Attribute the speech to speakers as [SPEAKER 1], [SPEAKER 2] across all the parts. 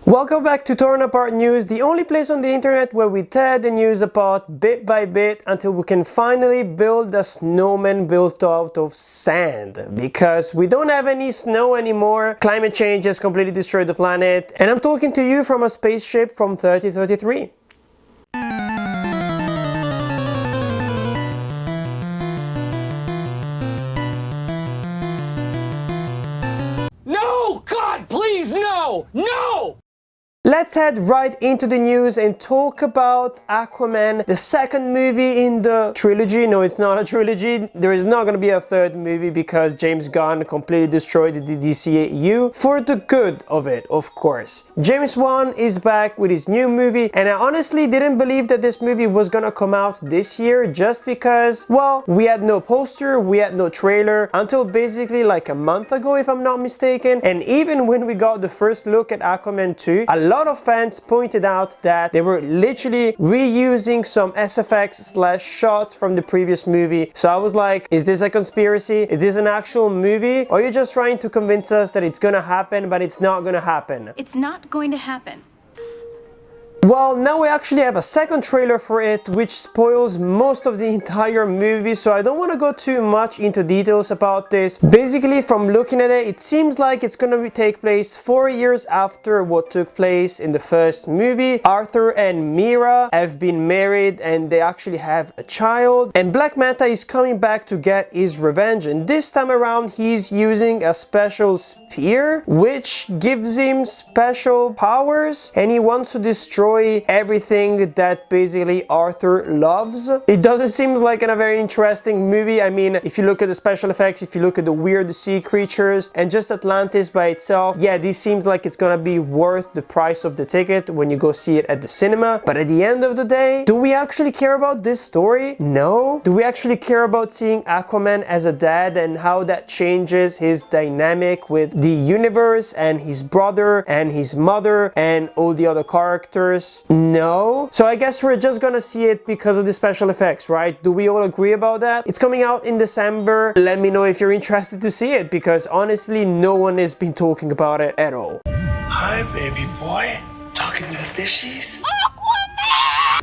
[SPEAKER 1] Welcome back to Torn Apart News, the only place on the internet where we tear the news apart bit by bit until we can finally build a snowman built out of sand. Because we don't have any snow anymore, climate change has completely destroyed the planet, and I'm talking to you from a spaceship from 3033.
[SPEAKER 2] No! God, please, no! No!
[SPEAKER 1] Let's head right into the news and talk about Aquaman, the second movie in the trilogy. No, it's not a trilogy. There is not going to be a third movie because James Wan completely destroyed the DCEU for the good of it, of course. James Wan is back with his new movie, and I honestly didn't believe that this movie was going to come out this year just because, well, we had no poster, we had no trailer until basically like a month ago, if I'm not mistaken. And even when we got the first look at Aquaman 2, a lot of fans pointed out that they were literally reusing some SFX / shots from the previous movie. So I was like, is this a conspiracy? Is this an actual movie? Or are you just trying to convince us that it's gonna happen, but it's not gonna happen?
[SPEAKER 3] It's not going to happen.
[SPEAKER 1] Well, now we actually have a second trailer for it, which spoils most of the entire movie, so I don't want to go too much into details about this. Basically, from looking at it, it seems like it's going to take place 4 years after what took place in the first movie. Arthur and Mira have been married and they actually have a child, and Black Manta is coming back to get his revenge, and this time around he's using a special spear which gives him special powers, and he wants to destroy everything that basically Arthur loves. It doesn't seem like a very interesting movie. I mean, if you look at the special effects, if you look at the weird sea creatures and just Atlantis by itself, yeah, this seems like it's gonna be worth the price of the ticket when you go see it at the cinema. But at the end of the day, do we actually care about this story? No. Do we actually care about seeing Aquaman as a dad and how that changes his dynamic with the universe and his brother and his mother and all the other characters? No. So I guess we're just gonna see it because of the special effects, right? Do we all agree about that? It's coming out in December. Let me know if you're interested to see it, because honestly no one has been talking about it at all.
[SPEAKER 4] Hi, baby boy. Talking to the fishies?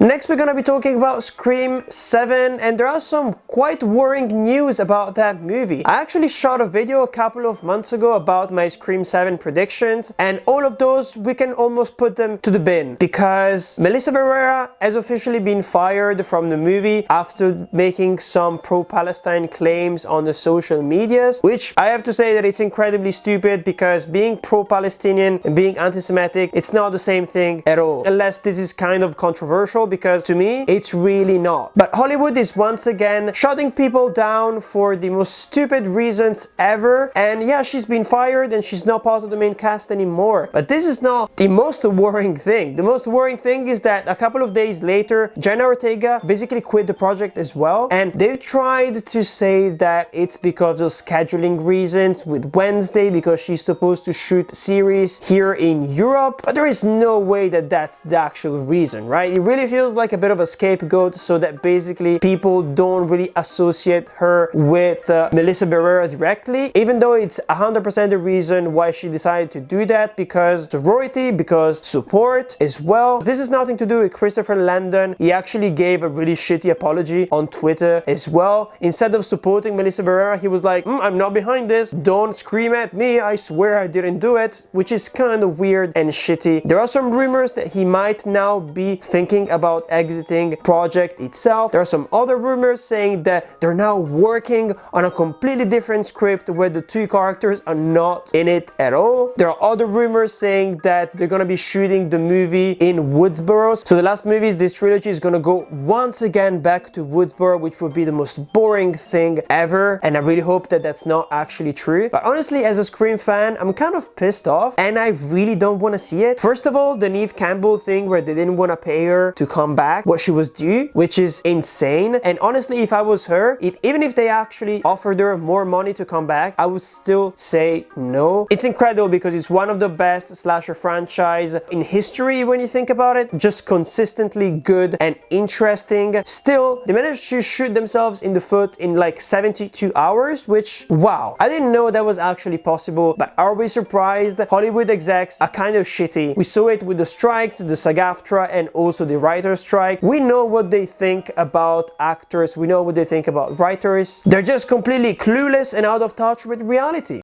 [SPEAKER 1] Next we're gonna be talking about Scream 7, and there are some quite worrying news about that movie. I actually shot a video a couple of months ago about my Scream 7 predictions, and all of those we can almost put them to the bin because Melissa Barrera has officially been fired from the movie after making some pro-Palestine claims on the social medias, which I have to say that it's incredibly stupid, because being pro-Palestinian and being anti-Semitic, it's not the same thing at all, unless this is kind of controversial, because to me it's really not. But Hollywood is once again shutting people down for the most stupid reasons ever, and yeah, she's been fired and she's not part of the main cast anymore. But this is not the most worrying thing. The most worrying thing is that a couple of days later Jenna Ortega basically quit the project as well, and they tried to say that it's because of scheduling reasons with Wednesday, because she's supposed to shoot series here in Europe, but there is no way that that's the actual reason, right? It really feels like a bit of a scapegoat so that basically people don't really associate her with Melissa Barrera directly, even though it's 100% the reason why she decided to do that, because sorority, because support as well. This has nothing to do with Christopher Landon. He actually gave a really shitty apology on Twitter as well. Instead of supporting Melissa Barrera, he was like, I'm not behind this, don't scream at me, I swear I didn't do it, which is kind of weird and shitty. There are some rumors that he might now be thinking about exiting project itself. There are some other rumors saying that they're now working on a completely different script where the two characters are not in it at all. There are other rumors saying that they're gonna be shooting the movie in Woodsboro. So the last movie, this trilogy, is gonna go once again back to Woodsboro, which would be the most boring thing ever, and I really hope that that's not actually true. But honestly, as a Scream fan, I'm kind of pissed off and I really don't want to see it. First of all, the Neve Campbell thing where they didn't want to pay her to come back what she was due, which is insane. And honestly, if I was her, even if they actually offered her more money to come back, I would still say no. It's incredible because it's one of the best slasher franchise in history when you think about it. Just consistently good and interesting. Still, they managed to shoot themselves in the foot in like 72 hours, which, wow, I didn't know that was actually possible, but are we surprised? Hollywood execs are kind of shitty. We saw it with the strikes, the SAG-AFTRA, and also the writer's strike. We know what they think about actors, we know what they think about writers. They're just completely clueless and out of touch with reality.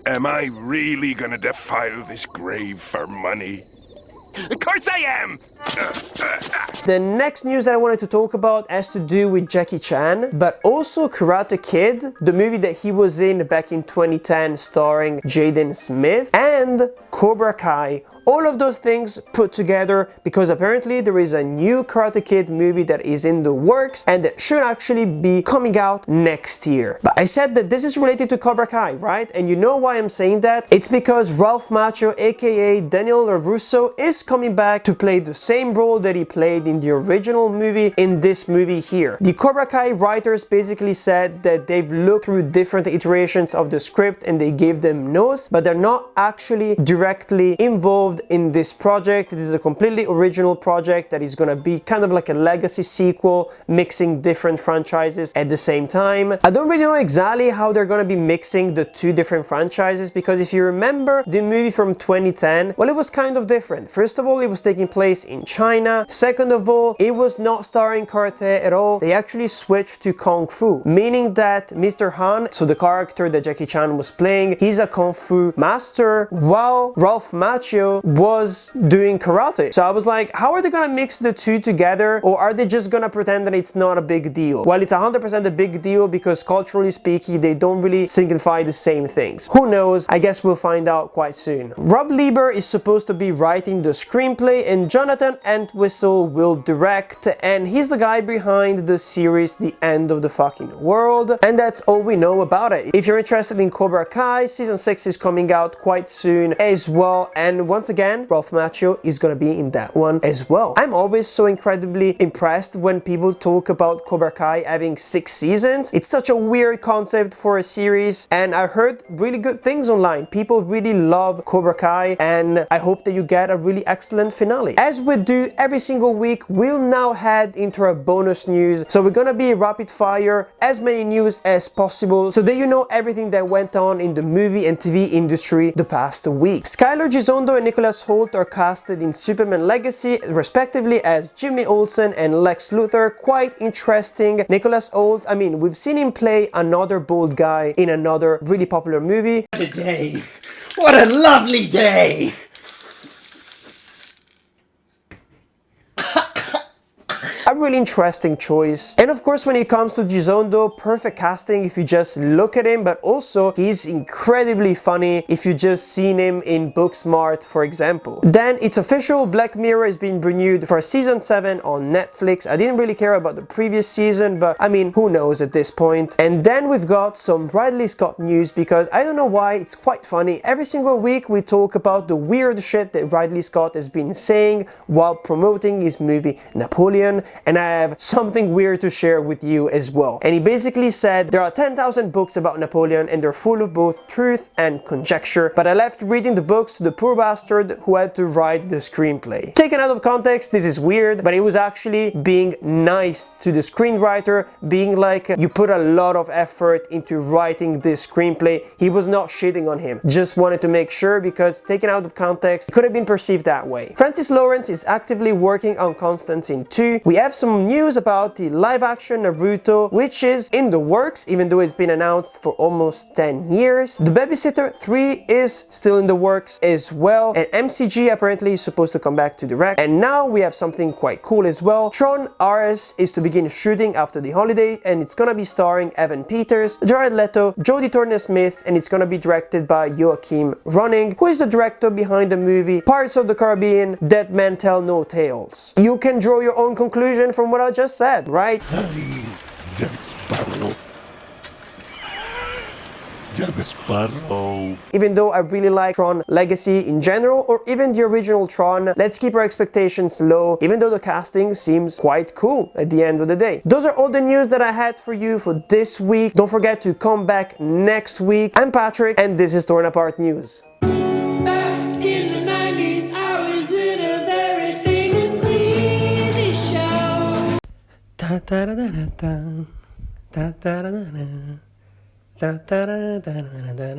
[SPEAKER 3] Am I really gonna defile this grave for money? Of course I am!
[SPEAKER 1] The next news that I wanted to talk about has to do with Jackie Chan, but also Karate Kid, the movie that he was in back in 2010 starring Jaden Smith, and Cobra Kai. All of those things put together because apparently there is a new Karate Kid movie that is in the works and that should actually be coming out next year. But I said that this is related to Cobra Kai, right? And you know why I'm saying that? It's because Ralph Macchio, aka Daniel LaRusso, is coming back to play the same role that he played in the original movie in this movie here. The Cobra Kai writers basically said that they've looked through different iterations of the script and they gave them notes, but they're not actually directly involved in this project. It is a completely original project that is gonna be kind of like a legacy sequel, mixing different franchises at the same time. I don't really know exactly how they're gonna be mixing the two different franchises, because if you remember the movie from 2010, well, it was kind of different. First of all, it was taking place in China. Second of all, it was not starring karate at all. They actually switched to Kung Fu, meaning that Mr. Han, so the character that Jackie Chan was playing, he's a Kung Fu master, while Ralph Macchio was doing karate. So I was like, how are they gonna mix the two together, or are they just gonna pretend that it's not a big deal? Well, it's 100% a big deal because culturally speaking, they don't really signify the same things. Who knows? I guess we'll find out quite soon. Rob Lieber is supposed to be writing the screenplay and Jonathan Entwistle will direct, and he's the guy behind the series The End of the Fucking World, and that's all we know about it. If you're interested in Cobra Kai, season 6 is coming out quite soon as well, and once again, Ralph Macchio is gonna be in that one as well. I'm always so incredibly impressed when people talk about Cobra Kai having 6 seasons. It's such a weird concept for a series, and I heard really good things online. People really love Cobra Kai, and I hope that you get a really excellent finale. As we do every single week, we'll now head into our bonus news. So we're gonna be rapid fire as many news as possible so that you know everything that went on in the movie and TV industry the past week. Skylar Gisondo and Nicholas Hoult are casted in Superman Legacy respectively as Jimmy Olsen and Lex Luthor. Quite interesting. Nicholas Hoult, I mean, we've seen him play another bald guy in another really popular movie.
[SPEAKER 2] What a day! What a lovely day!
[SPEAKER 1] A really interesting choice. And of course, when it comes to Gisondo, perfect casting if you just look at him, but also he's incredibly funny if you just seen him in Booksmart, for example. Then it's official, Black Mirror is being renewed for season 7 on Netflix. I didn't really care about the previous season, but I mean, who knows at this point. And then we've got some Ridley Scott news, because I don't know why, it's quite funny. Every single week we talk about the weird shit that Ridley Scott has been saying while promoting his movie Napoleon, and I have something weird to share with you as well. And he basically said there are 10,000 books about Napoleon and they're full of both truth and conjecture, but I left reading the books to the poor bastard who had to write the screenplay. Taken out of context, this is weird, but it was actually being nice to the screenwriter, being like, you put a lot of effort into writing this screenplay. He was not shitting on him, just wanted to make sure, because taken out of context, it could have been perceived that way. Francis Lawrence is actively working on Constantine 2. We have some news about the live-action Naruto, which is in the works, even though it's been announced for almost 10 years. The Babysitter 3 is still in the works as well, and MCG apparently is supposed to come back to direct. And now we have something quite cool as well. Tron Ares is to begin shooting after the holiday, and it's gonna be starring Evan Peters, Jared Leto, Jodie Turner-Smith, and it's gonna be directed by Joachim Ronning, who is the director behind the movie Pirates of the Caribbean, Dead Men Tell No Tales. You can draw your own conclusion from what I just said, right?
[SPEAKER 4] Jack Sparrow.
[SPEAKER 1] Even though I really like Tron Legacy in general, or even the original Tron, let's keep our expectations low, even though the casting seems quite cool at the end of the day. Those are all the news that I had for you for this week. Don't forget to come back next week. I'm Patrick, and this is Torn Apart News.
[SPEAKER 5] Back in the 90s, I was in a very famous TV show.
[SPEAKER 1] Da da da da da da da da da. Da da da da da da da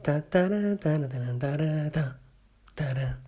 [SPEAKER 1] da da da da da da da da da.